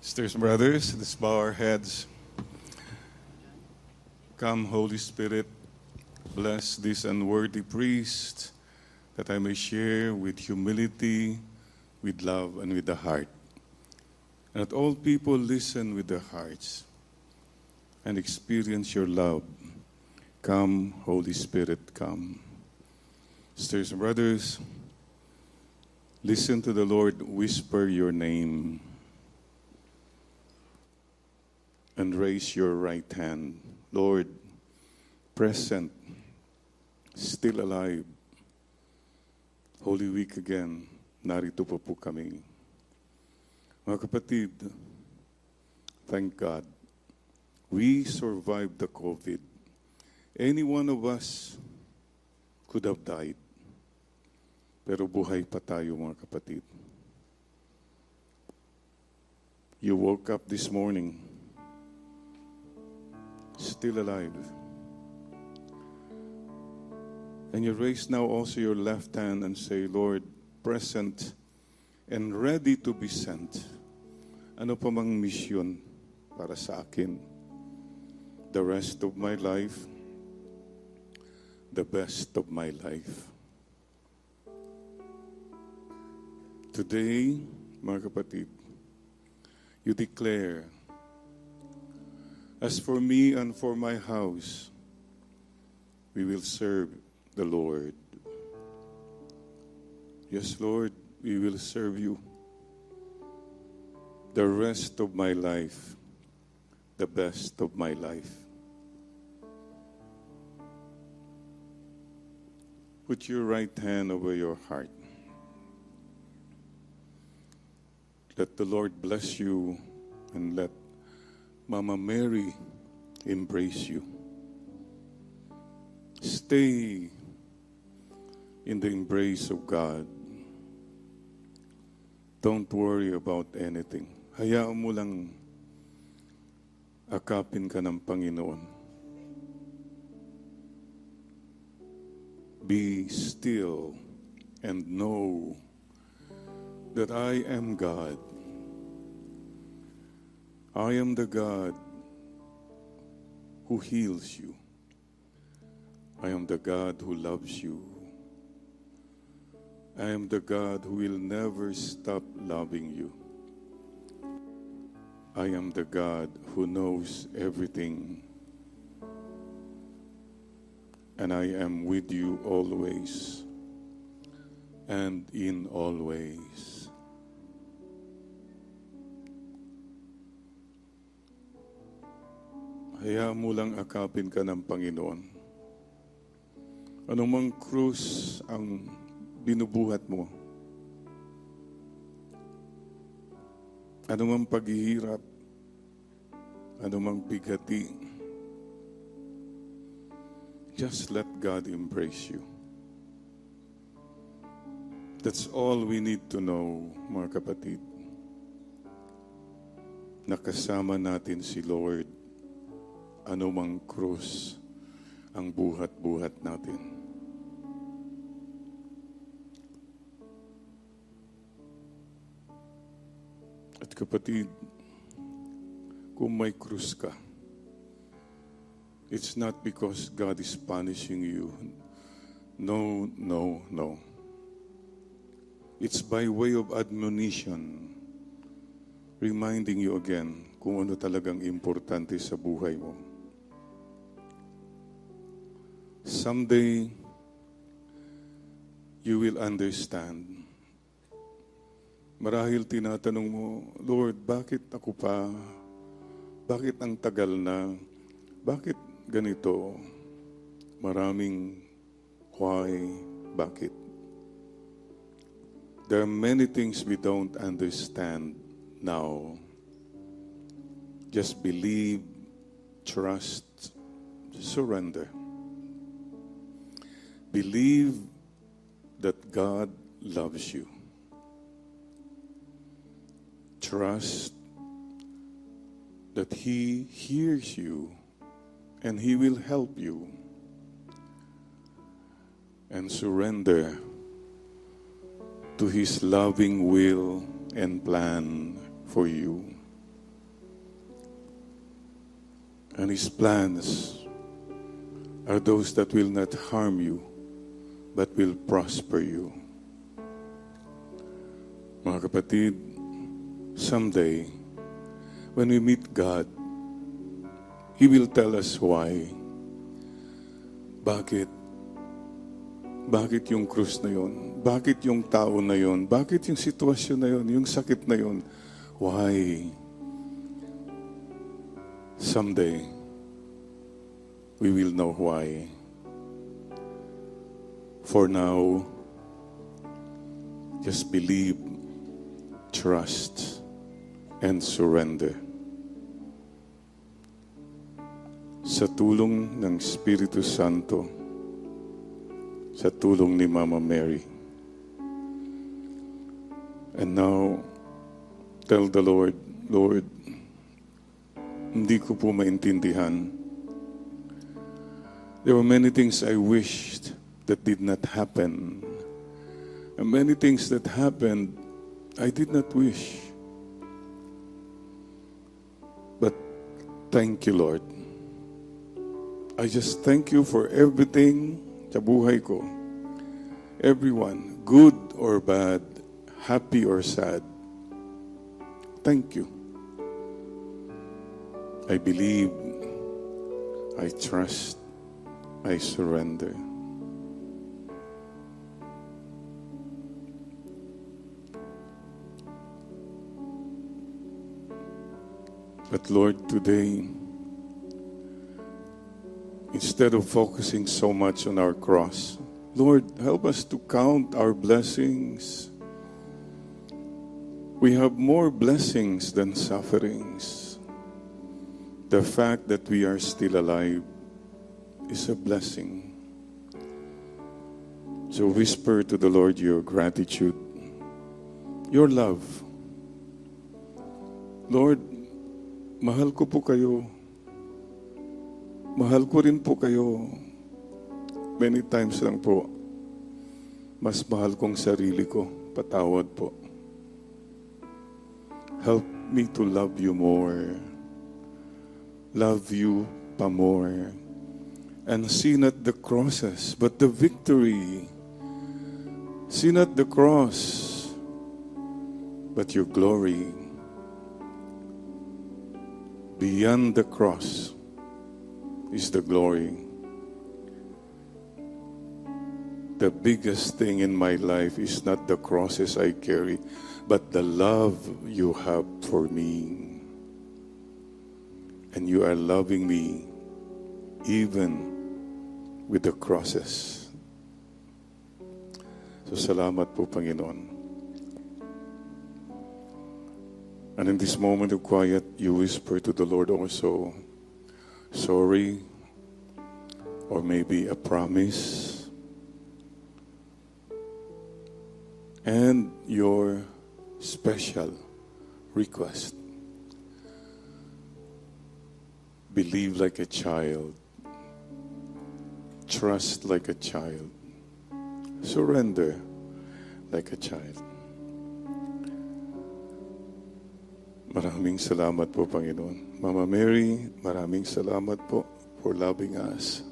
Sisters and brothers, let's bow our heads. Come, Holy Spirit, bless this unworthy priest, that I may share with humility, with love, and with the heart. And that all people listen with their hearts and experience your love. Come, Holy Spirit, come. Sisters and brothers, listen to the Lord whisper your name. And raise your right hand. Lord, present, still alive. Holy Week again, narito pa po kami. Mga kapatid, thank God, we survived the COVID. Any one of us could have died. Pero buhay pa tayo, mga kapatid. You woke up this morning, still alive. And you raise now also your left hand and say, Lord, present and ready to be sent. Ano pa mang mission para sa akin? The rest of my life, the best of my life. Today, mga kapatid, you declare, as for me and for my house, we will serve the Lord. Yes, Lord, we will serve you the rest of my life, the best of my life. Put your right hand over your heart. Let the Lord bless you and let Mama Mary embrace you. Stay in the embrace of God. Don't worry about anything. Hayaan mo lang akapin ka ng Panginoon. Be still and know that I am God. I am the God who heals you. I am the God who loves you. I am the God who will never stop loving you. I am the God who knows everything. And I am with you always and in all ways. Hayaan mo lang akapin ka ng Panginoon. Anumang krus ang binubuhat mo, anumang paghihirap, anumang bigati, just let God embrace you. That's all we need to know, mga kapatid. Nakasama natin si Lord. Anumang krus ang buhat-buhat natin. At kapatid, kung may krus ka, it's not because God is punishing you. No, no, no. It's by way of admonition, reminding you again kung ano talagang importante sa buhay mo. Someday, you will understand. Marahil tinatanong mo, Lord, bakit ako pa? Bakit ang tagal na? Bakit ganito? Maraming why, bakit? There are many things we don't understand now. Just believe, trust, surrender. Believe that God loves you. Trust that He hears you and He will help you. And surrender to His loving will and plan for you. And His plans are those that will not harm you, but will prosper you. Mga kapatid, someday, when we meet God, He will tell us why. Bakit? Bakit yung krus na yun? Bakit yung tao na yun? Bakit yung sitwasyon na yun? Yung sakit na yun? Why? Someday, we will know why. For now, just believe, trust, and surrender. Sa tulong ng Espiritu Santo, sa tulong ni Mama Mary. And now, tell the Lord, Lord, hindi ko po maintindihan. There were many things I wished that did not happen. And many things that happened, I did not wish. But thank you, Lord. I just thank you for everything sa buhay ko. Everyone, good or bad, happy or sad. Thank you. I believe, I trust, I surrender. But Lord, today, instead of focusing so much on our cross, Lord, help us to count our blessings. We have more blessings than sufferings. The fact that we are still alive is a blessing. So whisper to the Lord your gratitude, your love. Lord, mahal ko po kayo. Mahal ko rin po kayo. Many times lang po, mas mahal kong sarili ko. Patawad po. Help me to love you more. Love you pa more. And see not the crosses, but the victory. See not the cross, but your glory. Beyond the cross is the glory. The biggest thing in my life is not the crosses I carry, but the love you have for me. And you are loving me even with the crosses. So salamat po, Panginoon. And in this moment of quiet, you whisper to the Lord also, sorry, or maybe a promise, and your special request. Believe like a child, trust like a child, surrender like a child. Maraming salamat po, Panginoon. Mama Mary, maraming salamat po for loving us.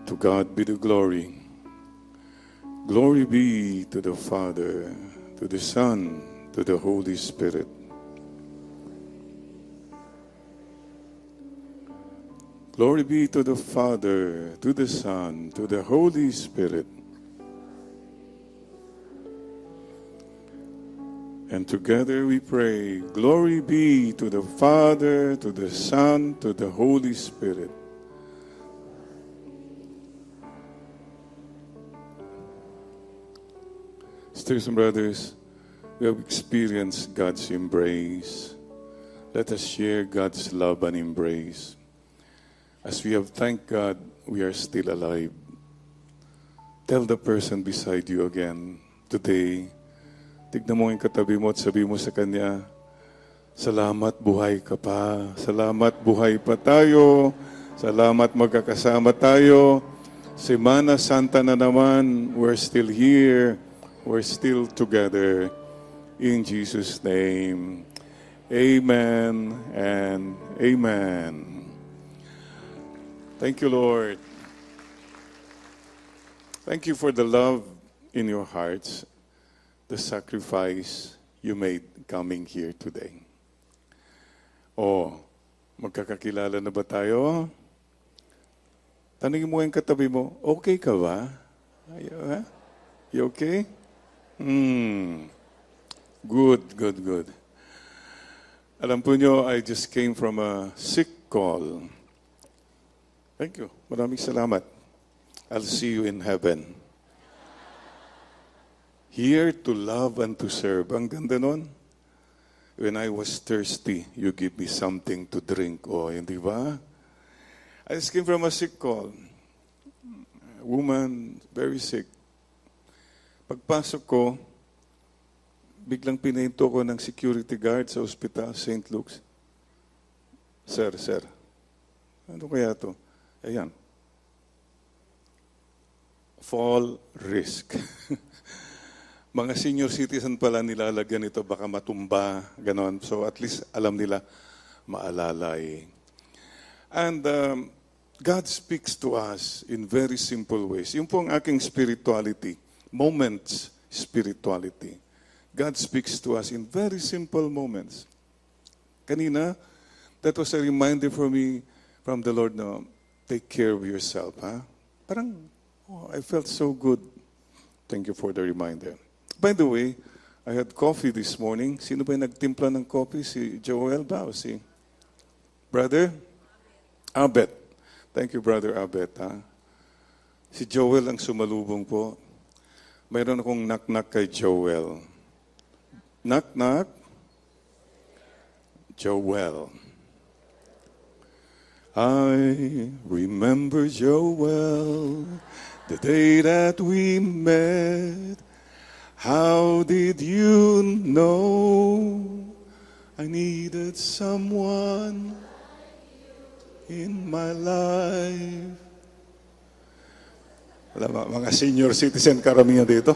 To God be the glory. Glory be to the Father, to the Son, to the Holy Spirit. Glory be to the Father, to the Son, to the Holy Spirit. And together we pray, glory be to the Father, to the Son, to the Holy Spirit. Sisters and brothers, we have experienced God's embrace. Let us share God's love and embrace. As we have thanked God, we are still alive. Tell the person beside you again, today, tignan mo yung katabi mo at sabi mo sa kanya, salamat buhay ka pa. Salamat buhay pa tayo. Salamat magkakasama tayo. Semana Santa na naman. We're still here. We're still together. In Jesus' name. Amen and amen. Thank you, Lord. Thank you for the love in your hearts, the sacrifice you made coming here today. Oh, magkakakilala na ba tayo? Tanungin mo yung katabi mo, okay ka ba? Ha? You okay? Good, good, good. Alam po nyo, I just came from a sick call. Thank you. Maraming salamat. I'll see you in heaven. Here to love and to serve. Ang ganda nun. When I was thirsty, you give me something to drink. Oh, hindi ba? I just came from a sick call. A woman, very sick. Pagpasok ko, biglang pinahinto ko ng security guard sa ospital, St. Luke's. Sir, ano kaya to? Ayan. Fall risk. Mga senior citizen pala nilalagyan ito, baka matumba, ganon. So at least alam nila, maalalay. And God speaks to us in very simple ways. Yung po ang aking spirituality, moments spirituality. God speaks to us in very simple moments. Kanina, that was a reminder for me from the Lord na take care of yourself. Ha? Parang, I felt so good. Thank you for the reminder. By the way, I had coffee this morning. Sino ba yung nagtimpla ng coffee? Si Joel ba o si Brother Abet? Thank you, Brother Abet. Ha? Si Joel ang sumalubong po. Mayroon akong knock-knock kay Joel. Knock-knock. Joel. I remember Joel, the day that we met. How did you know I needed someone in my life? Alam mo, mga senior citizen karamihan dito.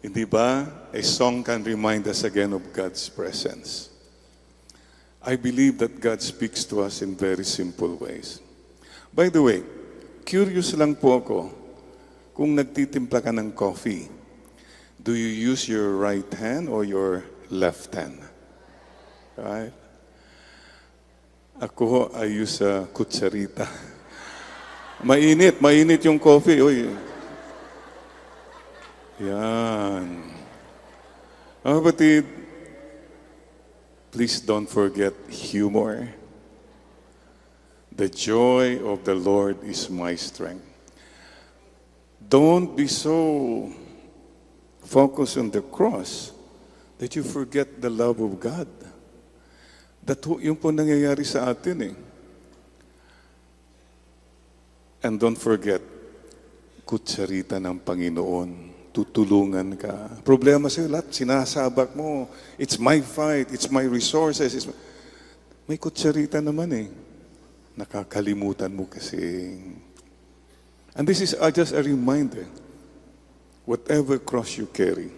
Hindi ba? A song can remind us again of God's presence. I believe that God speaks to us in very simple ways. By the way, curious lang po ako, kung nagtitimpla ka ng coffee, do you use your right hand or your left hand? Right? Ako, I use a kutsarita. Mainit yung coffee. Uy. Yan. Mga kapatid, please don't forget humor. The joy of the Lord is my strength. Don't be so focused on the cross that you forget the love of God. Yung po nangyayari sa atin eh. And don't forget, kutsarita ng Panginoon. Tutulungan ka. Problema sa'yo lahat, sinasabak mo. It's my fight, it's my resources. May kutsarita naman eh. Nakakalimutan mo kasi. And this is just a reminder. Whatever cross you carry,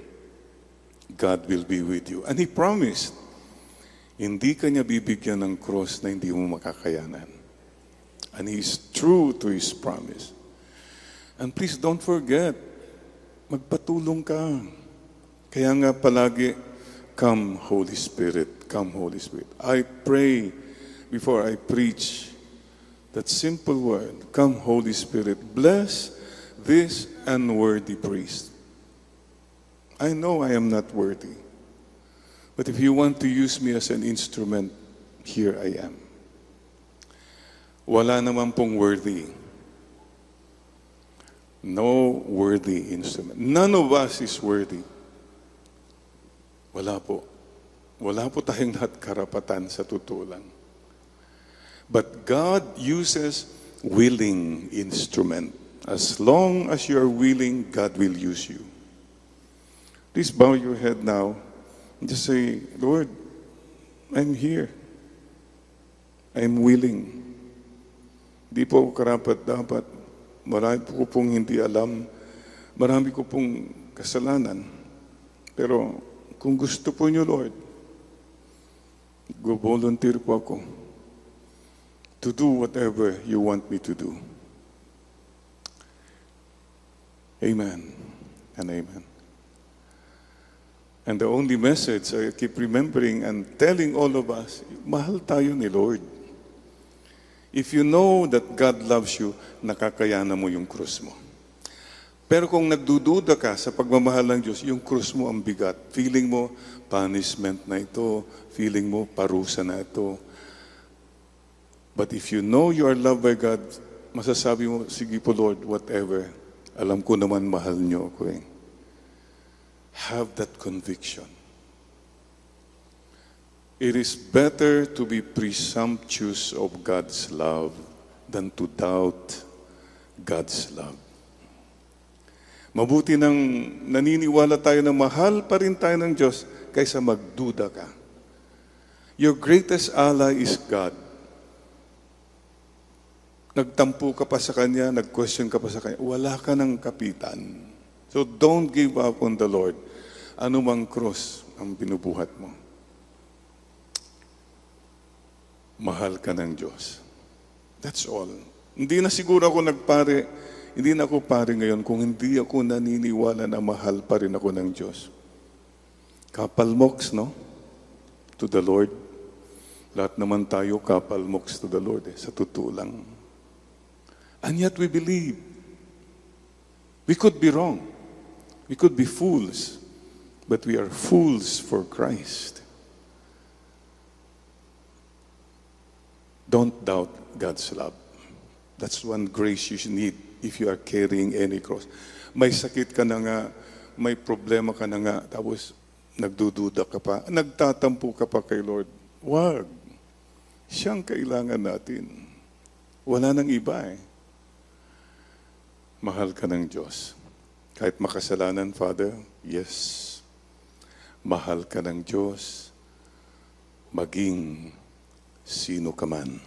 God will be with you. And He promised, hindi ka niya bibigyan ng cross na hindi mo makakayanan. And He is true to His promise. And please don't forget, magpatulong ka. Kaya nga palagi, come Holy Spirit, come Holy Spirit. I pray before I preach that simple word, come Holy Spirit, bless this unworthy priest. I know I am not worthy, but if you want to use me as an instrument, here I am. Wala naman pong worthy. No worthy instrument. None of us is worthy. Wala po. Wala po tayong lahat karapatan sa totoo lang. But God uses willing instrument. As long as you are willing, God will use you. Please bow your head now and just say, Lord, I'm here. I'm willing. Di po ako karapat-dapat. Marami po pong hindi alam. Marami ko pong kasalanan. Pero kung gusto po niyo, Lord, Go-volunteer po ako to do whatever you want me to do. Amen and amen. And the only message I keep remembering and telling all of us, mahal tayo ni Lord. If you know that God loves you, nakakayanan mo yung krus mo. Pero kung nagdududa ka sa pagmamahal ng Diyos, yung krus mo ang bigat. Feeling mo, punishment na ito. Feeling mo, parusa na ito. But if you know you are loved by God, masasabi mo, sige po Lord, whatever. Alam ko naman mahal niyo ako eh. Have that conviction. It is better to be presumptuous of God's love than to doubt God's love. Mabuti nang naniniwala tayo na mahal pa rin tayo ng Diyos kaysa magduda ka. Your greatest ally is God. Nagtampo ka pa sa Kanya, nag-question ka pa sa Kanya, wala ka ng kapitan. So don't give up on the Lord. Ano mang cross ang binubuhat mo. Mahal ka ng Diyos. That's all. Hindi na siguro ako nagpare, hindi na ako pare ngayon kung hindi ako naniniwala na mahal pa rin ako ng Diyos. Kapalmoks, no? To the Lord. Lahat naman tayo kapalmoks to the Lord, sa totoo lang. And yet we believe. We could be wrong. We could be fools. But we are fools for Christ. Don't doubt God's love. That's one grace you need if you are carrying any cross. May sakit ka na nga, may problema ka na nga, tapos nagdududa ka pa, nagtatampo ka pa kay Lord. Wag. Siyang kailangan natin. Wala nang iba eh. Mahal ka ng Diyos. Kahit makasalanan, Father, yes. Mahal ka ng Diyos, maging sino ka man.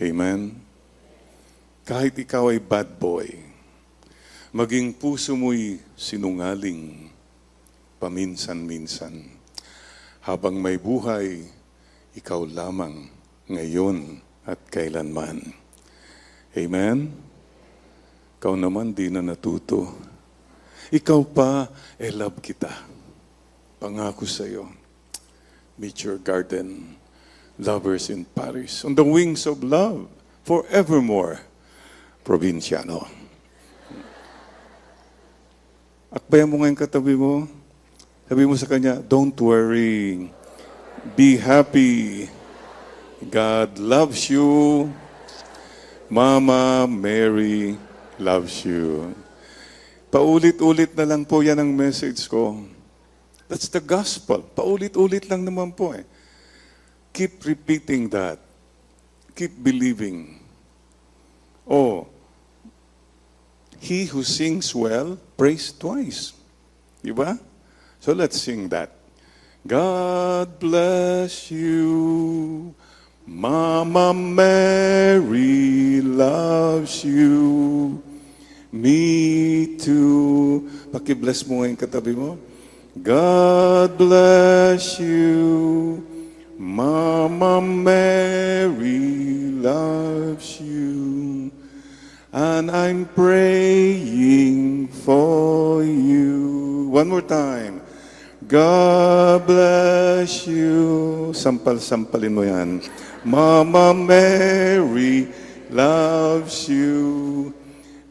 Amen? Kahit ikaw ay bad boy, maging puso mo'y sinungaling, paminsan-minsan. Habang may buhay, ikaw lamang ngayon at kailanman. Amen? Ikaw naman di na natuto. Ikaw pa, love kita. Pangako sa iyo. Meet your garden, lovers in Paris, on the wings of love, forevermore, Provinciano. Akbayan mo ngayon katabi mo. Sabi mo sa kanya, don't worry. Be happy. God loves you. Mama Mary loves you. Paulit-ulit na lang po yan ang message ko. That's the gospel. Paulit-ulit lang naman po eh. Keep repeating that. Keep believing. Oh, he who sings well, prays twice. Diba? So let's sing that. God bless you. Mama Mary loves you. Me too. Paki-bless mo ngayon katabi mo. God bless you. Mama Mary loves you. And I'm praying for you. One more time. God bless you. Sampal-sampalin mo yan. Mama Mary loves you.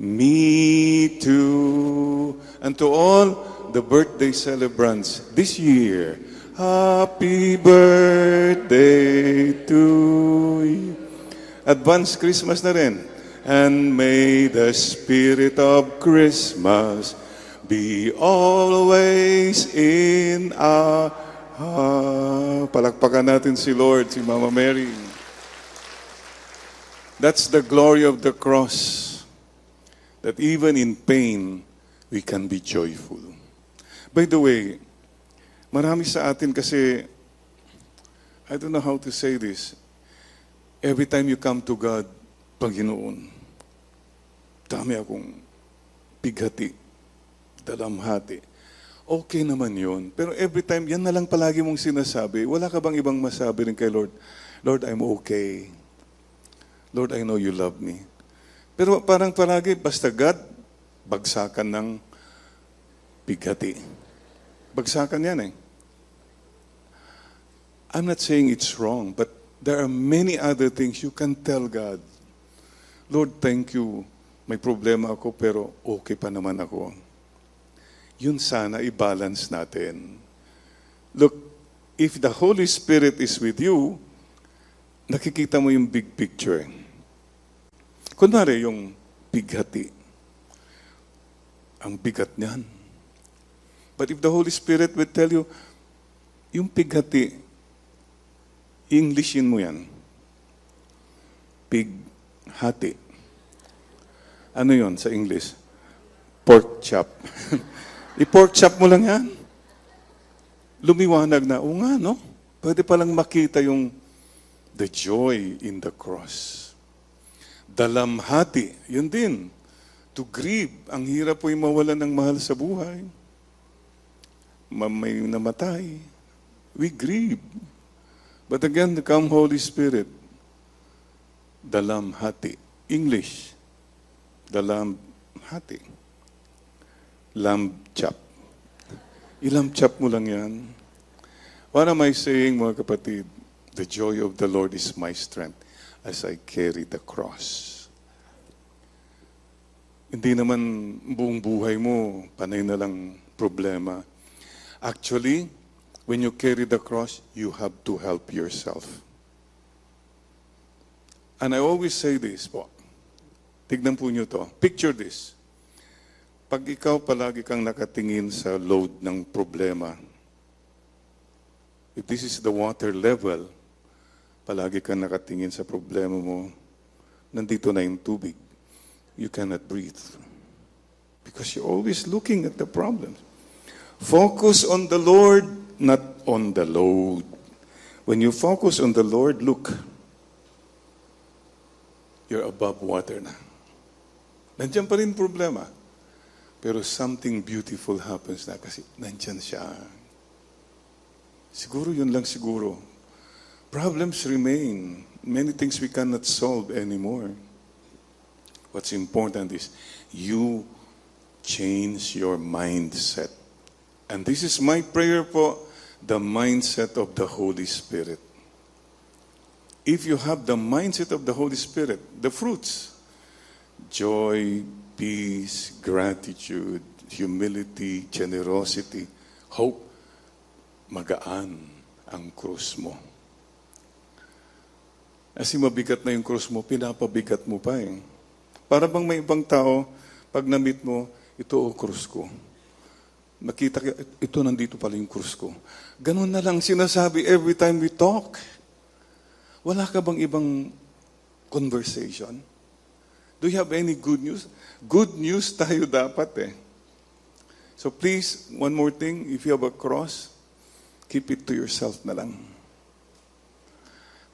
Me too. And to all the birthday celebrants this year, happy birthday to you. Advance Christmas na rin. And may the spirit of Christmas be always in our heart. Palakpakan natin si Lord, si Mama Mary. That's the glory of the cross. That even in pain, we can be joyful. By the way, marami sa atin kasi, I don't know how to say this, every time you come to God, Panginoon, dami akong bighati, dalamhati. okay naman yun. Pero every time, yan na lang palagi mong sinasabi, wala ka bang ibang masabi rin kay Lord? Lord, I'm okay. Lord, I know you love me. Pero parang palagi, basta God, bagsakan ng bighati. Bagsakan yan eh. I'm not saying it's wrong, but there are many other things you can tell God. Lord, thank you. May problema ako pero okay pa naman ako. Yun sana i-balance natin. Look, if the Holy Spirit is with you, nakikita mo yung big picture. Kunwari yung bighati. Ang bigat niyan. But if the Holy Spirit will tell you, yung bighati, Englishin mo yan. Pighati. Ano yon sa English? Pork chop. I-pork chop mo lang yan. Lumiwanag na, o nga, no? Pwede palang makita yung the joy in the cross. Dalamhati, yun din. To grieve. Ang hirap po yung mawalan ng mahal sa buhay. May namatay. We grieve. But again, come Holy Spirit. Dalamhati. English. Dalamhati. Lamb chop. Ilamb chop mo lang yan. What am I saying, mga kapatid? The joy of the Lord is my strength as I carry the cross. Hindi naman buong buhay mo, panay na lang problema. Actually, when you carry the cross, you have to help yourself. And I always say this po. Tignan po nyo to. Picture this. Pag ikaw palagi kang nakatingin sa load ng problema, if this is the water level, palagi kang nakatingin sa problema mo, nandito na yung tubig. You cannot breathe. Because you're always looking at the problems. Focus on the Lord, not on the load. When you focus on the Lord, look, you're above water na. Nandiyan pa rin problema. Pero something beautiful happens na kasi nandiyan siya. Siguro yun lang siguro. Problems remain. Many things we cannot solve anymore. What's important is you change your mindset. And this is my prayer po, the mindset of the Holy Spirit. If you have the mindset of the Holy Spirit, the fruits, joy, peace, gratitude, humility, generosity, hope, magaan ang krus mo. Kasi mabigat na yung krus mo, pinapabigat mo pa eh. Para bang may ibang tao, pag na-meet mo, ito o krus ko. Nakita ka, ito nandito pala yung krus ko. Ganun na lang sinasabi every time we talk. Wala ka bang ibang conversation? Do you have any good news? Good news tayo dapat eh. So please, one more thing, if you have a cross, keep it to yourself na lang.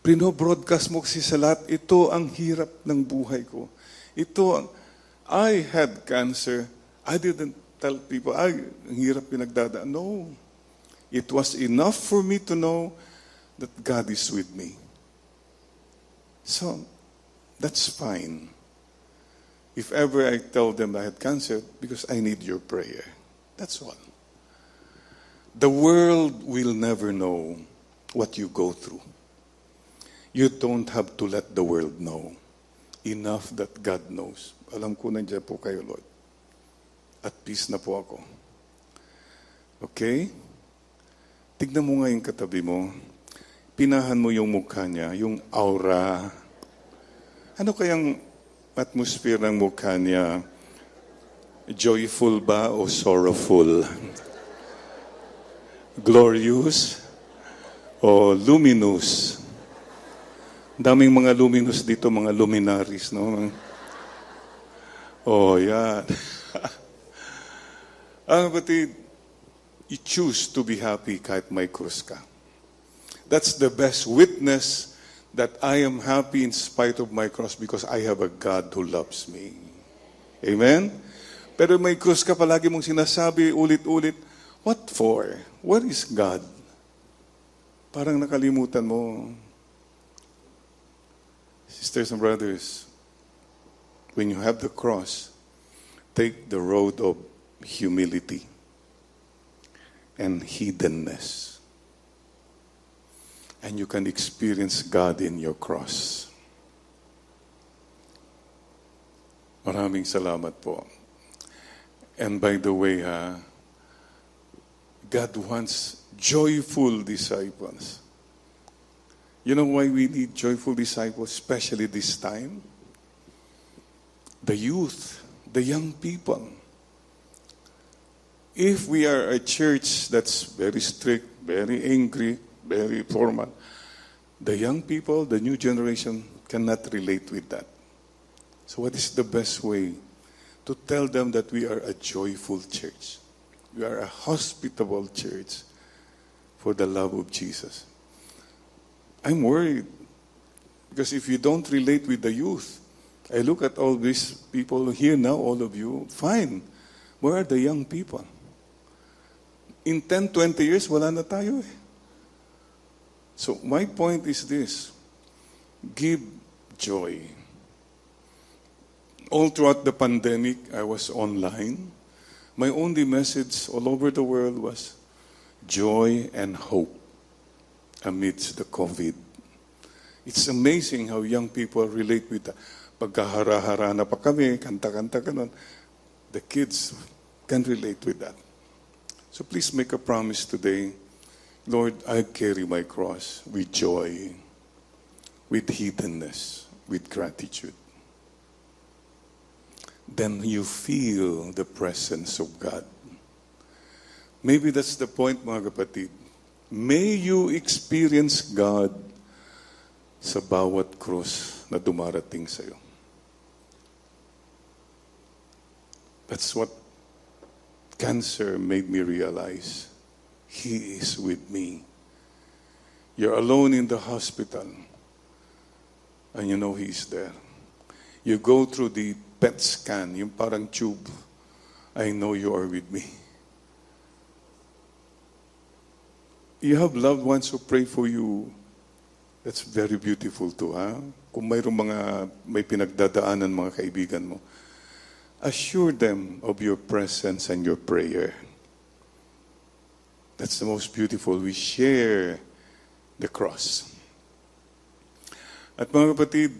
Pino-broadcast mo kasi sa lahat, ito ang hirap ng buhay ko. I had cancer. I didn't tell people, ang hirap pinagdadaan. No. It was enough for me to know that God is with me. So, that's fine. If ever I tell them I had cancer, because I need your prayer. That's all. The world will never know what you go through. You don't have to let the world know. Enough that God knows. Alam ko nandiyan po kayo, Lord. At peace na po ako. Okay? Tignan mo nga yung katabi mo. Pinahan mo yung mukha niya, yung aura. Ano kayang atmosphere ng mukha niya? Joyful ba o sorrowful? Glorious o luminous? Daming mga luminous dito, mga luminaries, no? Oh, yan. Ang kapatid, you choose to be happy kahit may krus ka. That's the best witness that I am happy in spite of my cross because I have a God who loves me. Amen? Pero may krus ka palagi mong sinasabi ulit-ulit, What for? Where is God? Parang nakalimutan mo. Sisters and brothers, when you have the cross, take the road of humility and hiddenness. And you can experience God in your cross. Maraming salamat po. And by the way, God wants joyful disciples. You know why we need joyful disciples, especially this time? The youth, the young people. If we are a church that's very strict, very angry, very formal, the young people, the new generation cannot relate with that. So what is the best way? To tell them that we are a joyful church. We are a hospitable church for the love of Jesus. I'm worried because if you don't relate with the youth, I look at all these people here now, all of you, fine. Where are the young people? In 10, 20 years, wala na tayo eh. So my point is this, give joy. All throughout the pandemic, I was online. My only message all over the world was joy and hope amidst the COVID. It's amazing how young people relate with that. Pagkahara-hara na pa kami, kanta-kanta ganon. The kids can relate with that. So please make a promise today. Lord, I carry my cross with joy, with hiddenness, with gratitude. Then you feel the presence of God. Maybe that's the point, mga kapatid. May you experience God sa bawat krus na dumarating sa'yo. That's what cancer made me realize. He is with me. You're alone in the hospital, and you know He's there. You go through the PET scan, yung parang tube. I know you are with me. You have loved ones who pray for you. That's very beautiful too, ha? Kung may pinagdadaanan mga kaibigan mo, assure them of your presence and your prayer. That's the most beautiful. We share the cross. At mga kapatid,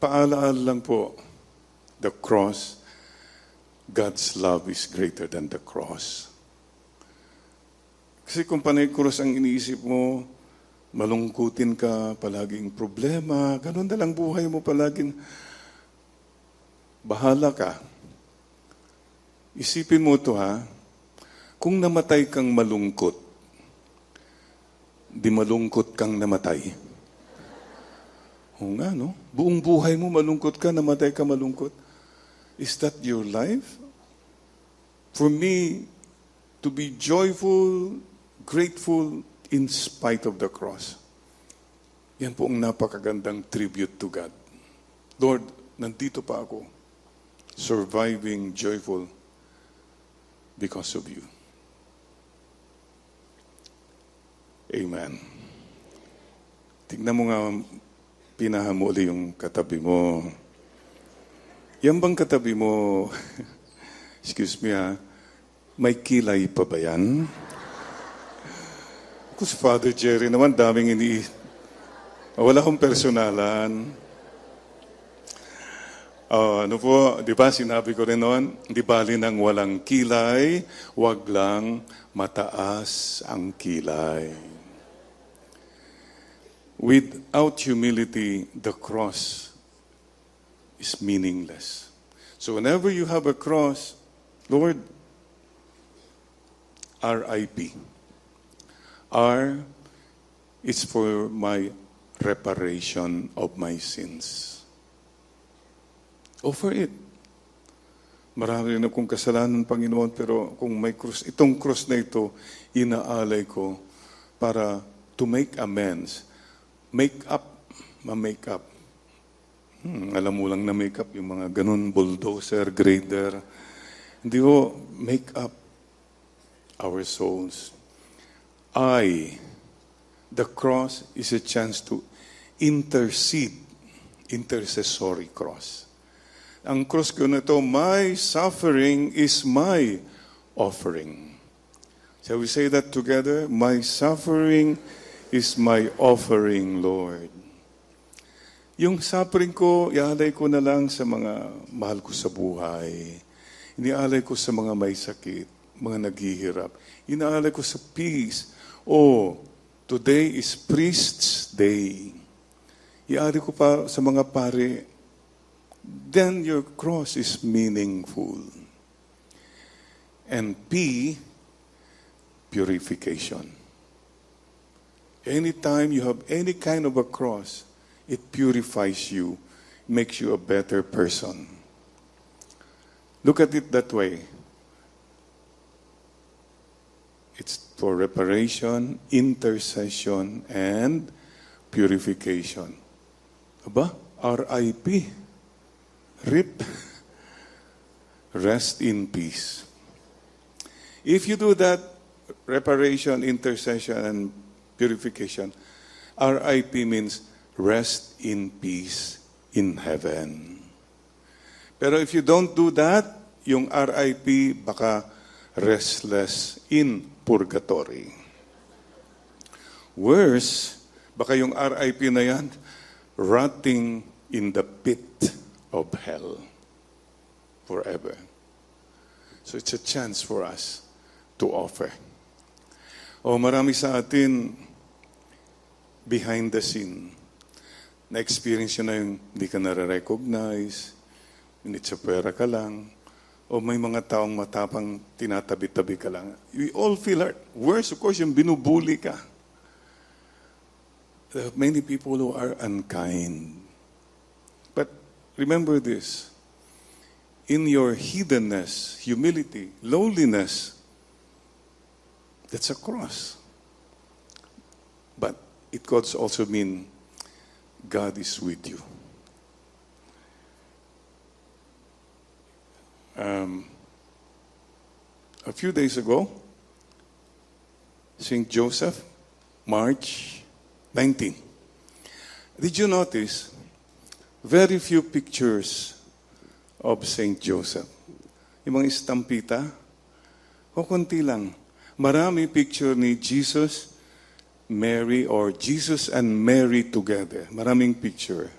paalaala lang po, the cross, God's love is greater than the cross. Kasi kung panay cross ang iniisip mo, malungkutin ka, palaging problema, ganun na lang buhay mo, palaging bahala ka. Isipin mo ito, ha? Kung namatay kang malungkot, di malungkot kang namatay. Oo nga, no? Buong buhay mo malungkot ka, namatay ka malungkot. Is that your life? For me, to be joyful, grateful in spite of the cross. Yan po ang napakagandang tribute to God. Lord, nandito pa ako, surviving, joyful, because of you. Amen. Tignan mo nga, pinahamuli yung katabi mo. Yan bang katabi mo, excuse me ha, may kilay pa ba yan? Kung si Father Jerry naman, daming wala akong personalan. Ano po, di ba sinabi ko rin noon, di bali nang walang kilay, wag lang mataas ang kilay. Without humility, the cross is meaningless. So whenever you have a cross, Lord, R.I.P. R is for my reparation of my sins. Offer it. Marami rin akong kasalanan, Panginoon, pero kung may krus, itong krus na ito, inaalay ko para to make amends. Make up, ma-make up. Alam mo lang na make up, yung mga ganun, bulldozer, grader. Hindi ho, make up. our souls. The cross is a chance to intercede, intercessory cross. Ang cross ko na ito, my suffering is my offering. Shall we say that together? My suffering is my offering, Lord. Yung suffering ko, ialay ko na lang sa mga mahal ko sa buhay. Inialay ko sa mga may sakit, mga naghihirap. Inaalay ko sa peace. Today is Priest's Day. Ialay ko pa sa mga pare. Then your cross is meaningful. And P, purification. Anytime you have any kind of a cross, it purifies you, makes you a better person. Look at it that way. It's for reparation, intercession, and purification. Aba, RIP. RIP. Rest in peace. If you do that, reparation, intercession, and purification, RIP means rest in peace in heaven. Pero if you don't do that, yung RIP baka restless in purgatory. Worse, baka yung RIP na yan, rotting in the pit of hell forever. So it's a chance for us to offer. Marami sa atin behind the scene. Na-experience yun na yung hindi ka nare-recognize, minitsapwera ka lang, o may mga taong matapang tinatabi-tabi ka lang. We all feel hurt. Worse, of course, yung binubuli ka. There are many people who are unkind. But remember this. In your hiddenness, humility, lowliness, that's a cross. But it could also mean God is with you. A few days ago, St. Joseph, March 19. Did you notice very few pictures of St. Joseph? Yung mga estampita, konti lang. Marami picture ni Jesus, Mary, or Jesus and Mary together. Maraming picture.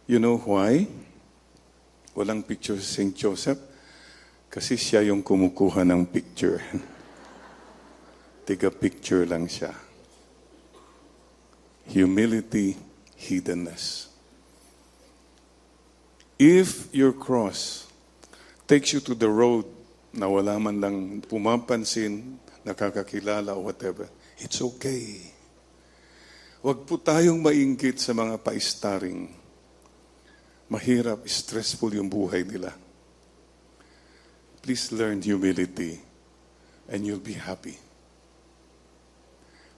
You know why? Walang picture si St. Joseph? Kasi siya yung kumukuha ng picture. Tiga-picture lang siya. Humility, hiddenness. If your cross takes you to the road na wala man lang pumapansin, nakakakilala o whatever, it's okay. Huwag po tayong mainggit sa mga paistaring. Mahirap, stressful yung buhay nila. Please learn humility and you'll be happy.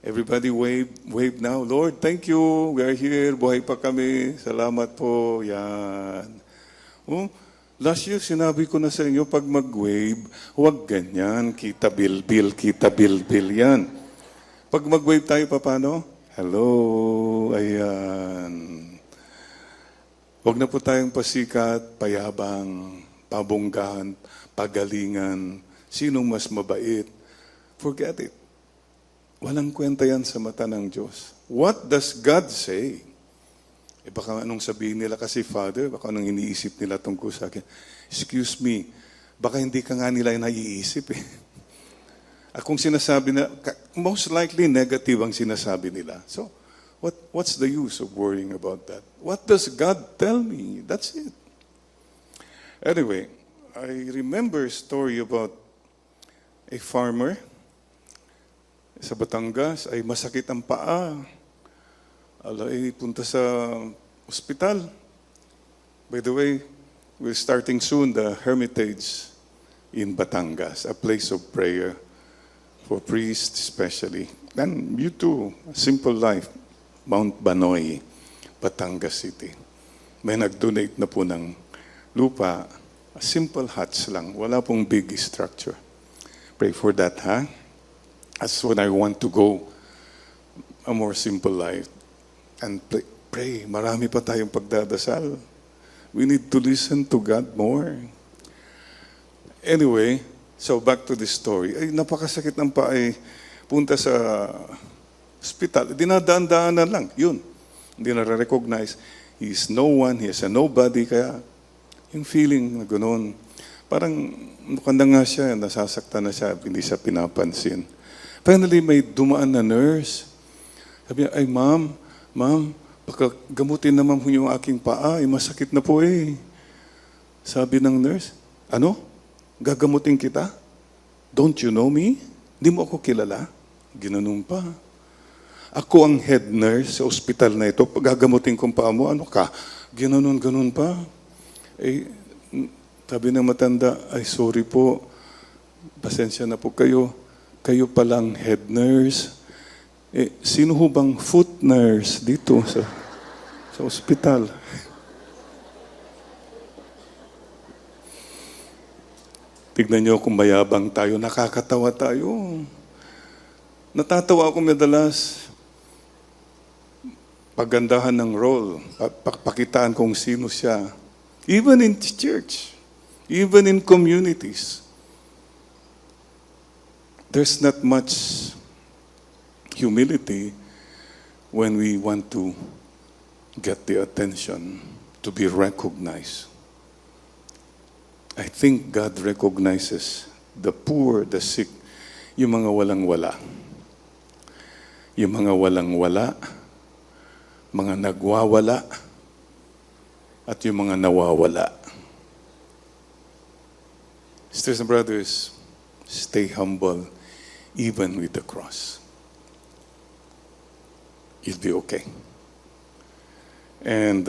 Everybody wave now. Lord, thank you. We are here. Buhay pa kami. Salamat po. Yan. Last year, sinabi ko na sa inyo, pag mag-wave, huwag ganyan. Kita bilbil yan. Pag mag-wave tayo, paano? Hello. Ayan. Huwag na po tayong pasikat, payabang, pabonggahan, pagalingan. Sinong mas mabait? Forget it. Walang kwenta yan sa mata ng Diyos. What does God say? Baka anong sabihin nila kasi, Father, baka anong iniisip nila tungkol sa akin. Excuse me, baka hindi ka nga nila naiisip eh. Kung sinasabi na, most likely negative ang sinasabi nila. So, what's the use of worrying about that? What does God tell me? That's it. Anyway, I remember a story about a farmer sa Batangas ay masakit ang paa. Ay punta sa ospital. By the way, we're starting soon the Hermitage in Batangas, a place of prayer for priests especially. And you too, a simple life, Mount Banoy, Batangas City. May nag-donate na po ng lupa, a simple huts lang, wala pong big structure. Pray for that, ha? That's when I want to go a more simple life. And pray. Marami pa tayong pagdadasal. We need to listen to God more. Anyway, so back to the story. Ay, napakasakit ng paa. Punta sa hospital. Dinadaan-daanan lang. Yun. Hindi na-recognize. He is no one. He is a nobody. Kaya yung feeling na gano'n. Parang mukanda nga siya. Nasasaktan na siya. Hindi siya pinapansin. Finally, may dumaan na nurse. Sabi niya, ay ma'am, baka gamutin naman po yung aking paa. Masakit na po eh. Sabi ng nurse, ano? Gagamutin kita? Don't you know me? Hindi mo ako kilala? Ginanong pa. Ako ang head nurse sa ospital na ito. Gagamutin kong paa mo, ano ka? Ginanon pa. Eh, sabi ng matanda, ay sorry po. Pasensya na po kayo. Kayo palang head nurse. Eh, sino ho bang foot nurse dito sa ospital? Tignan niyo kung mayabang tayo, nakakatawa tayo. Natatawa ako madalas. Pagandahan ng role, pakitaan kung sino siya. Even in church, even in communities, there's not much humility when we want to get the attention, to be recognized. I think God recognizes the poor, the sick, yung mga walang-wala. Yung mga walang-wala, mga nagwawala, at yung mga nawawala. Sisters and brothers, stay humble even with the cross. You'll be okay. And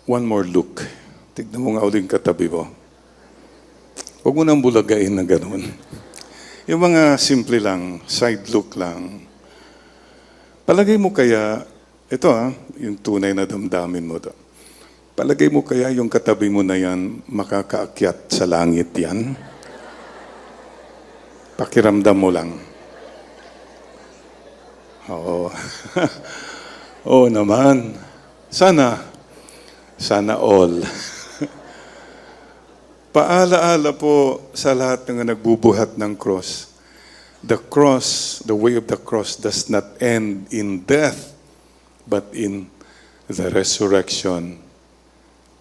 one more look. Tignan mo nga uling katabi mo. Huwag mo nang bulagain na ganun. Yung mga simple lang, side look lang. Palagay mo kaya, ito yung tunay na damdamin mo to. Palagay mo kaya yung katabi mo na yan, makakaakyat sa langit yan? Pakiramdam mo lang. Oo. Oo naman. Sana all. Paalaala po sa lahat ng nagbubuhat ng cross. The cross, the way of the cross does not end in death, but in the resurrection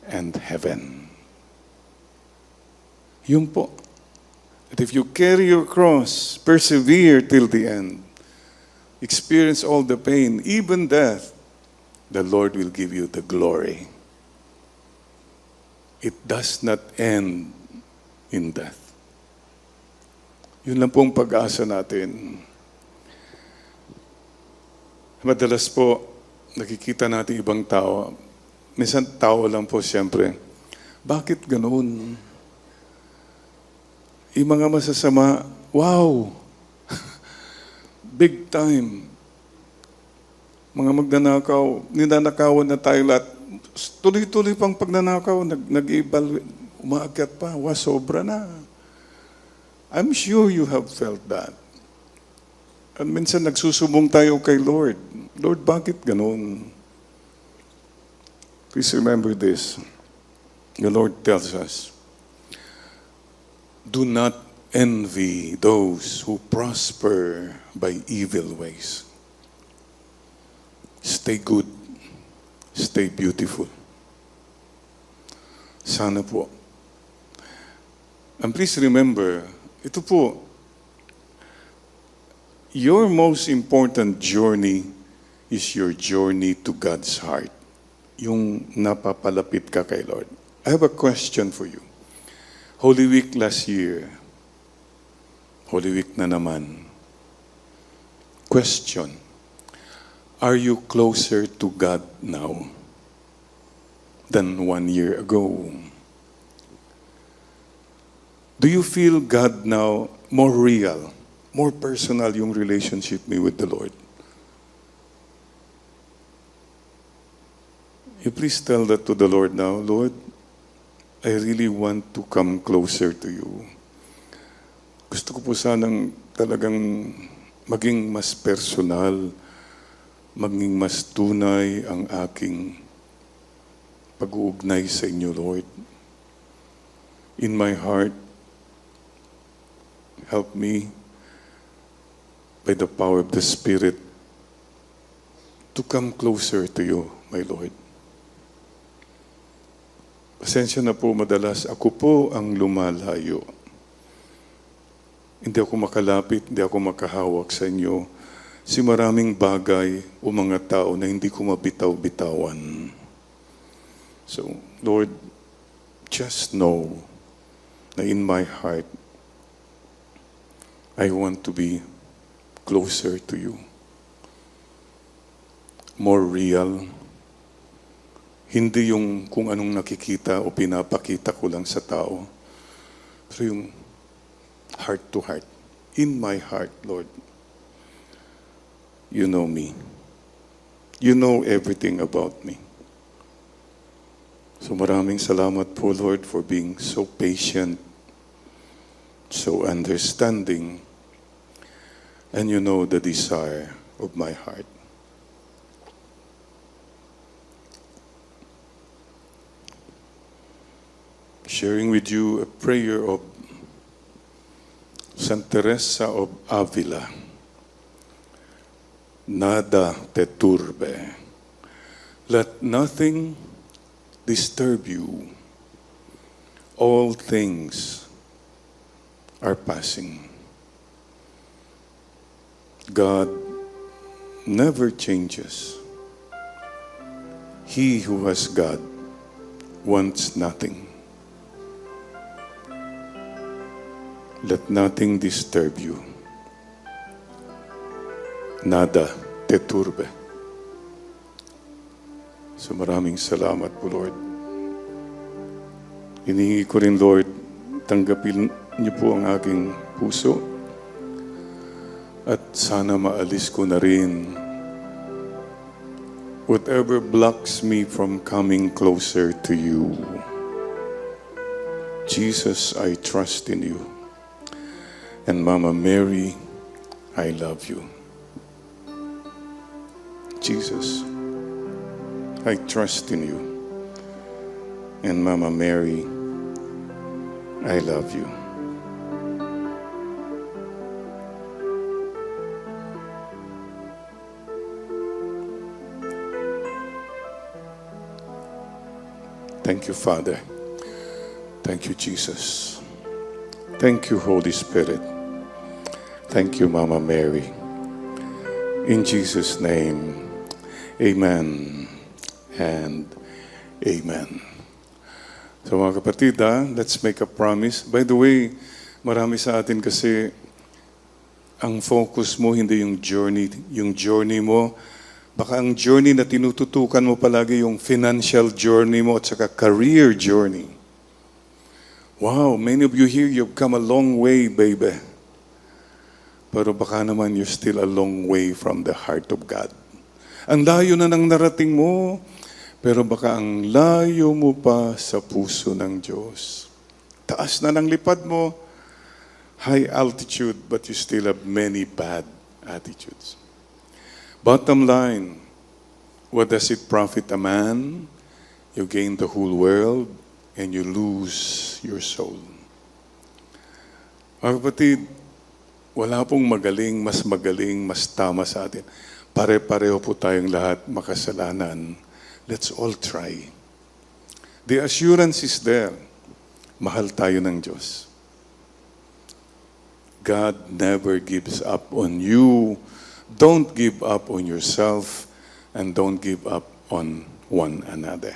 and heaven. Yun po. That if you carry your cross, persevere till the end, experience all the pain, even death, the Lord will give you the glory. It does not end in death. Yun lang pong pag-asa natin. Madalas po, nakikita natin ibang tao. Minsan tao lang po siyempre. Bakit ganoon? Yung mga masasama, wow! Big time. Mga magnanakaw, ninanakawan na tayo lahat. Tuloy-tuloy pang pagnanakaw, nag-evaluate, umaakyat pa, sobra na. I'm sure you have felt that. At minsan nagsusubong tayo kay Lord. Lord, bakit ganun? Please remember this. The Lord tells us, do not envy those who prosper by evil ways. Stay good. Stay beautiful. Sana po. And please remember, ito po, your most important journey is your journey to God's heart. Yung napapalapit ka kay Lord. I have a question for you. Holy Week last year. Holy Week na naman. Question. Are you closer to God now than 1 year ago? Do you feel God now more real, more personal yung relationship me with the Lord? You please tell that to the Lord now. Lord, I really want to come closer to you. Gusto ko po sanang talagang maging mas personal, maging mas tunay ang aking pag-uugnay sa inyo, Lord. In my heart, help me by the power of the Spirit to come closer to you, my Lord. Pasensya na po, madalas ako po ang lumalayo. Hindi ako makalapit, hindi ako makahawak sa inyo si maraming bagay o mga tao na hindi ko mabitaw-bitawan. So, Lord, just know na in my heart, I want to be closer to you. More real. Hindi yung kung anong nakikita o pinapakita ko lang sa tao. Pero yung heart to heart. In my heart, Lord. You know me. You know everything about me. So maraming salamat po, Lord, for being so patient, so understanding, and you know the desire of my heart. Sharing with you a prayer of Saint Teresa of Avila. Nada te turbe. Let nothing disturb you. All things are passing. God never changes. He who has God wants nothing. Let nothing disturb you. Nada te turbe. So maraming salamat po, Lord. Hinihingi ko rin, Lord, tanggapin niyo po ang aking puso at sana maalis ko na rin whatever blocks me from coming closer to you. Jesus, I trust in you. And Mama Mary, I love you. Jesus, I trust in you. And Mama Mary, I love you. Thank you, Father. Thank you, Jesus. Thank you, Holy Spirit. Thank you, Mama Mary. In Jesus' name, amen and amen. So mga kapatid, let's make a promise. By the way, marami sa atin kasi ang focus mo hindi yung journey mo. Baka ang journey na tinututukan mo palagi yung financial journey mo at saka career journey. Wow, many of you here, you've come a long way, baby. Pero baka naman you're still a long way from the heart of God. Ang layo na nang narating mo, pero baka ang layo mo pa sa puso ng Diyos. Taas na ng lipad mo, high altitude, but you still have many bad attitudes. Bottom line, what does it profit a man? You gain the whole world and you lose your soul. Mga kapatid, wala pong magaling, mas tama sa atin. Pare-pareho po tayong lahat makasalanan. Let's all try. The assurance is there. Mahal tayo ng Diyos. God never gives up on you. Don't give up on yourself and don't give up on one another.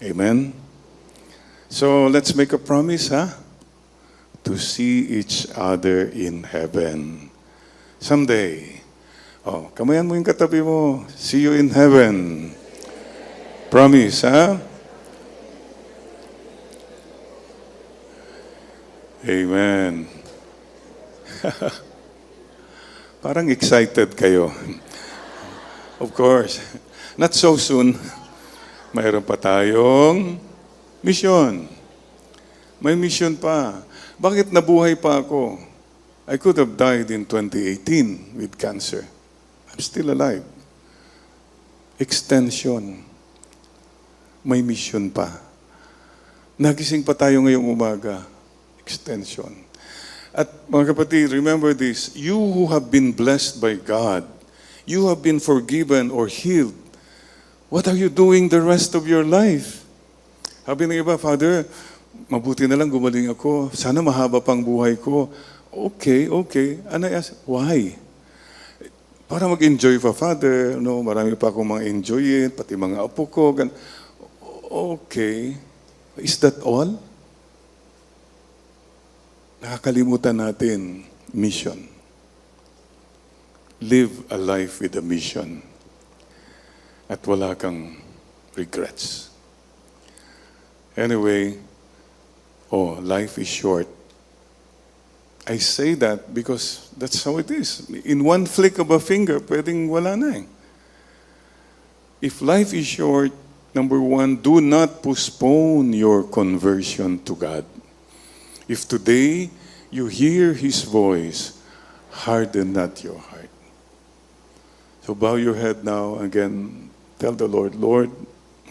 Amen? So let's make a promise, to see each other in heaven. Someday. Oh, kamayan mo yung katabi mo. See you in heaven. Promise, Amen. Parang excited kayo. Of course. Not so soon. Mayroon pa tayong Mission. May mission pa. Bakit nabuhay pa ako? I could have died in 2018 with cancer. I'm still alive. Extension. May mission pa. Nagising pa tayo ngayong umaga. Extension. At mga kapatid, remember this, you who have been blessed by God, you have been forgiven or healed, what are you doing the rest of your life? Sabi ng iba, Father, mabuti na lang gumaling ako. Sana mahaba pang buhay ko. Okay. And I ask, why? Para mag-enjoy pa, Father. No, marami pa akong mga enjoy it, pati mga apo ko. Okay. Is that all? Nakakalimutan natin, mission. Live a life with a mission. At wala kang regrets. Anyway, life is short. I say that because that's how it is. In one flick of a finger, pwedeng wala na eh. If life is short, number one, do not postpone your conversion to God. If today you hear His voice, harden not your heart. So bow your head now again. Tell the Lord, Lord,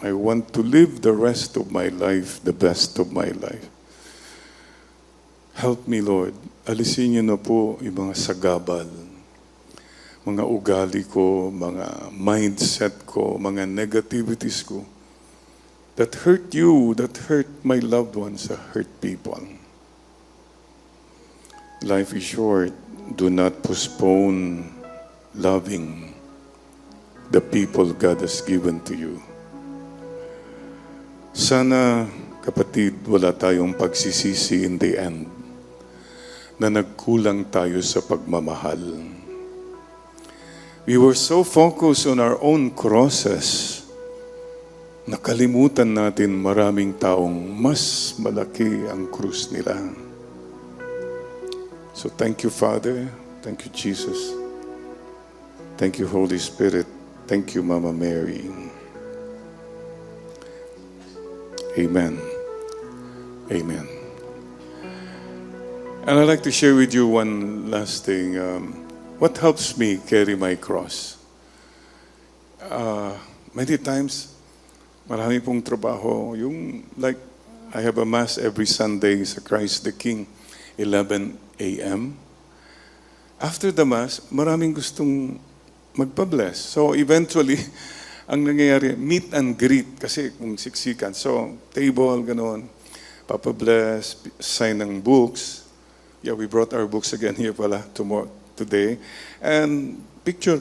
I want to live the rest of my life, the best of my life. Help me, Lord. Alisin niyo na po yung mga sagabal, mga ugali ko, mga mindset ko, mga negativities ko that hurt you, that hurt my loved ones, that hurt people. Life is short. Do not postpone loving the people God has given to you. Sana, kapatid, wala tayong pagsisisi in the end na nagkulang tayo sa pagmamahal. We were so focused on our own crosses, nakalimutan natin maraming taong mas malaki ang krus nila. So thank you, Father. Thank you, Jesus. Thank you, Holy Spirit. Thank you, Mama Mary. Amen. Amen. And I'd like to share with you one last thing. What helps me carry my cross? Many times, marami pong trabaho. Like, I have a mass every Sunday sa Christ the King, 11 a.m. After the mass, maraming gustong magpa-bless. So eventually, ang nangyayari, meet and greet. Kasi kung siksikan. So, table, gano'n. Papa-bless, sign ng books. Yeah, we brought our books again here pala today. And picture.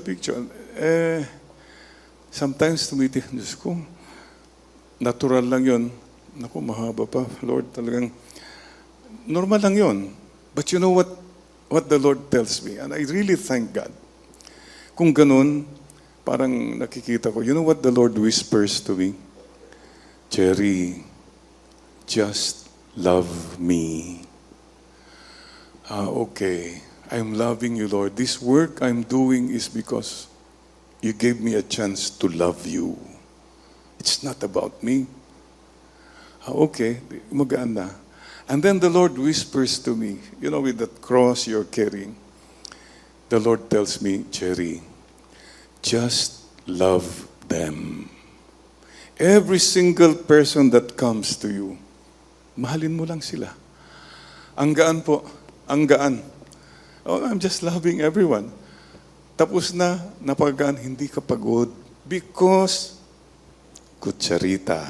Sometimes tumitin, Diyos ko, natural lang yun. Naku, mahaba pa. Lord, talagang, normal lang yun. But you know what the Lord tells me? And I really thank God. Kung ganun, parang nakikita ko, you know what the Lord whispers to me? Jerry, just love me. Okay, I'm loving you, Lord. This work I'm doing is because you gave me a chance to love you. It's not about me. Okay, magaan na. And then the Lord whispers to me, you know, with that cross you're carrying, the Lord tells me, Jerry, just love them. Every single person that comes to you, mahalin mo lang sila. Ang gaan po, ang gaan. Oh, I'm just loving everyone. Tapos na, napagaan, hindi ka pagod. Because, kutsarita.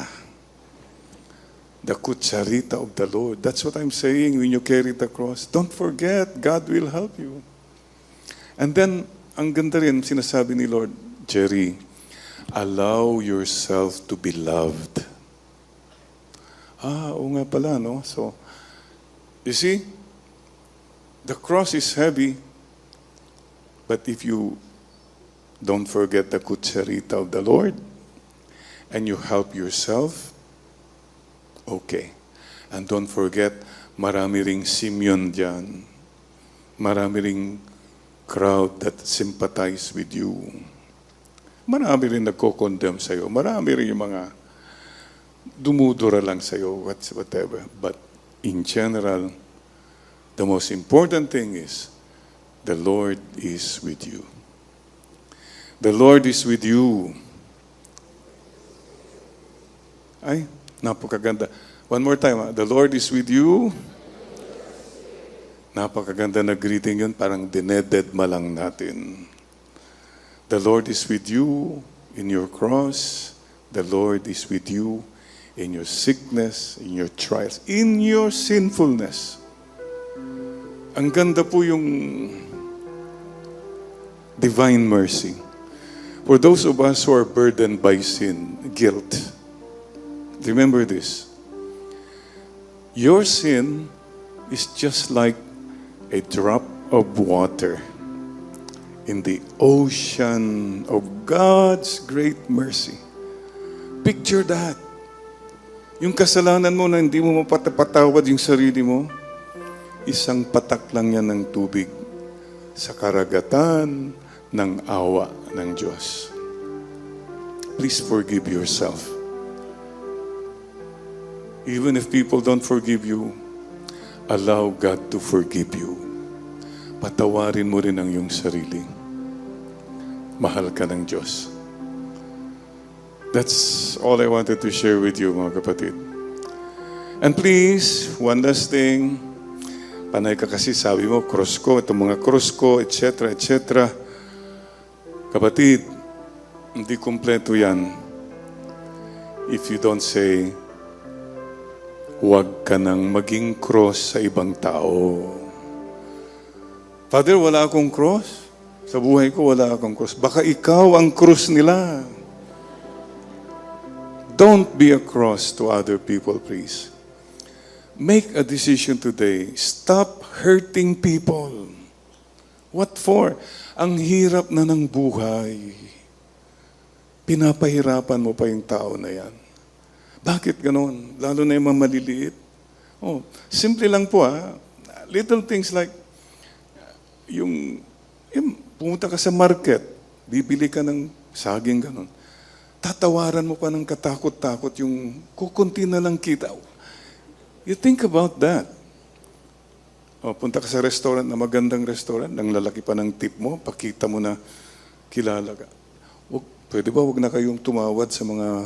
The kutsarita of the Lord. That's what I'm saying when you carry the cross. Don't forget, God will help you. And then, ang ganda rin, sinasabi ni Lord, Jerry, allow yourself to be loved. Oo nga pala, no? So, you see, the cross is heavy, but if you don't forget the kutsarita of the Lord, and you help yourself, okay. And don't forget, marami ring Simeon dyan. Marami ring crowd that sympathize with you. Marami rin nagko-condemn sa'yo. Marami rin yung mga dumudura lang sa'yo, whatever. But in general, the most important thing is the Lord is with you. The Lord is with you. Ay, napakaganda. One more time. The Lord is with you. Napakaganda na greeting yun. Parang dinededma lang natin. The Lord is with you in your cross. The Lord is with you in your sickness, in your trials, in your sinfulness. Ang ganda po yung divine mercy. For those of us who are burdened by sin, guilt, remember this. Your sin is just like a drop of water in the ocean of God's great mercy. Picture that. Yung kasalanan mo na hindi mo mapatawad yung sarili mo, isang patak lang yan ng tubig sa karagatan ng awa ng Diyos. Please forgive yourself. Even if people don't forgive you, allow God to forgive you. Patawarin mo rin ang iyong sarili. Mahal ka ng Diyos. That's all I wanted to share with you, mga kapatid. And please, one last thing. Panay ka kasi sabi mo, cross ko, itong mga cross ko, etc., etc. Kapatid, hindi kumpleto yan if you don't say, huwag ka nang maging cross sa ibang tao. Father, wala akong cross. Sa buhay ko, wala akong cross. Baka ikaw ang cross nila. Don't be a cross to other people, please. Make a decision today. Stop hurting people. What for? Ang hirap na ng buhay. Pinapahirapan mo pa yung tao na yan. Bakit ganon? Lalo na yung mga maliliit. Oh, simple lang po Little things like, yung pumunta ka sa market, bibili ka ng saging ganon. Tatawaran mo pa ng katakot-takot yung kukunti na lang kita. You think about that. O, punta ka sa restaurant na magandang restaurant, ang lalaki pa ng tip mo, pakita mo na kilala ka. Pwede ba wag na kayong tumawad sa mga...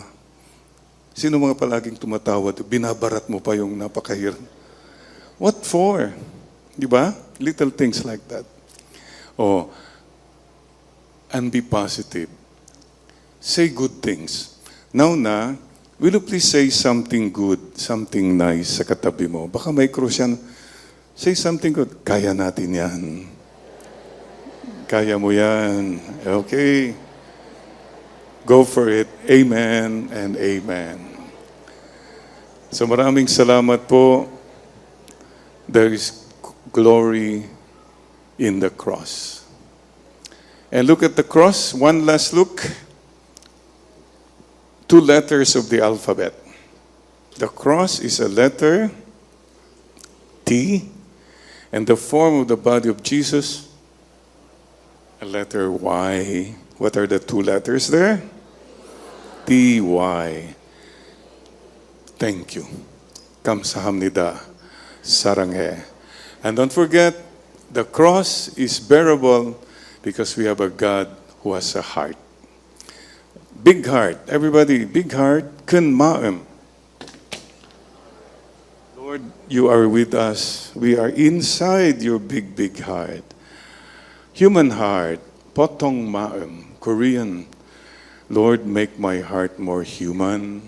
Sino mga palaging tumatawad? Binabarat mo pa yung napakahirap. What for? Di ba? Little things like that. Oh, and be positive. Say good things. Now na, will you please say something good, something nice sa katabi mo? Baka may cross yan. Say something good. Kaya natin yan. Kaya mo yan. Okay. Go for it. Amen and amen. So maraming salamat po. There is glory in the cross. And look at the cross. One last look. 2 letters of the alphabet. The cross is a letter T, and the form of the body of Jesus, a letter Y. What are the 2 letters there? T-Y. Thank you. Kamsahamnida. Saranghe. And don't forget, the cross is bearable because we have a God who has a heart. Big heart. Everybody, big heart. Kun ma'am. Lord, you are with us. We are inside your big, big heart. Human heart. Potong ma'am. Korean. Lord, make my heart more human,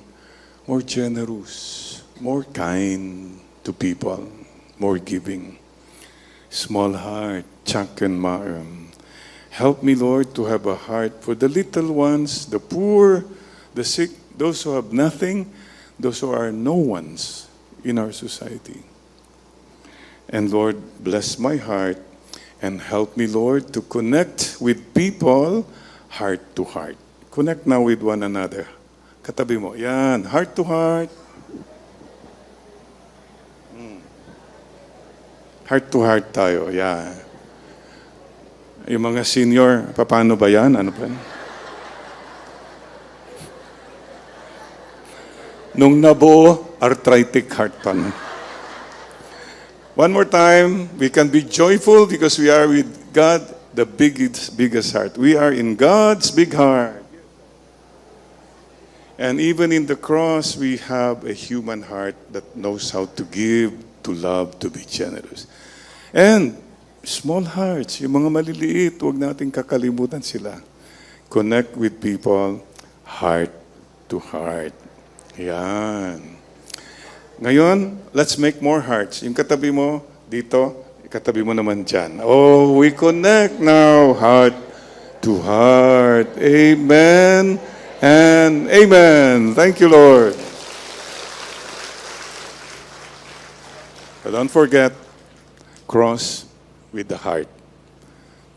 more generous, more kind to people, more giving. Small heart. Chakan ma'am. Help me, Lord, to have a heart for the little ones, the poor, the sick, those who have nothing, those who are no ones in our society. And Lord, bless my heart and help me, Lord, to connect with people heart to heart. Connect now with one another. Katabi mo, yan, heart to heart. Heart to heart tayo, yan. Yung mga senior, paano ba yan? Ano pa? Nung nabuo, arthritic heart pa. No? One more time, we can be joyful because we are with God, the biggest heart. We are in God's big heart. And even in the cross, we have a human heart that knows how to give, to love, to be generous. And small hearts, yung mga maliliit, huwag nating kakalimutan sila. Connect with people, heart to heart. Yan. Ngayon, let's make more hearts. Yung katabi mo dito, katabi mo naman dyan. Oh, we connect now, heart to heart. Amen and amen. Thank you, Lord. But don't forget, cross with the heart.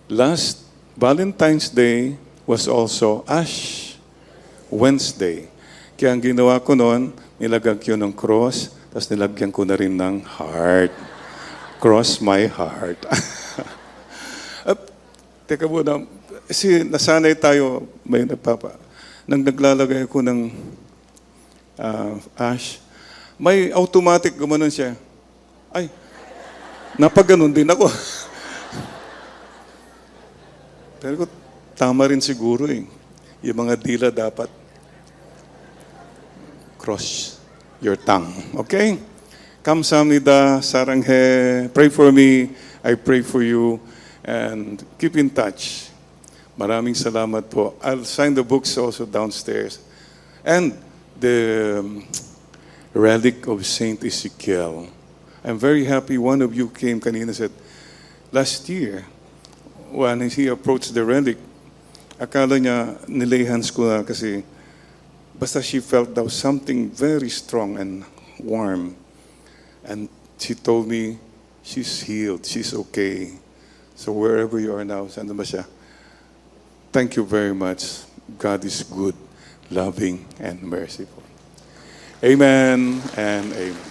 Last Valentine's Day was also Ash Wednesday. Kaya ang ginawa ko noon, nilagag ko ng cross, tapos nilagyan ko na rin ng heart. Cross my heart. Teka muna, kasi nasanay tayo, may nang naglalagay ko ng ash, may automatic gumanon siya. Ay, napaganon din ako. Pero tama rin siguro eh. Yung mga dila dapat cross your tongue. Okay? Kamsahamnida, saranghe. Pray for me. I pray for you. And keep in touch. Maraming salamat po. I'll sign the books also downstairs. And the relic of Saint Ezekiel. I'm very happy one of you came kanina said, last year, when he approached the relic, akala niya nilay hands ko na kasi basta she felt daw something very strong and warm. And she told me, she's healed, she's okay. So wherever you are now, saan ba siya? Thank you very much. God is good, loving, and merciful. Amen and amen.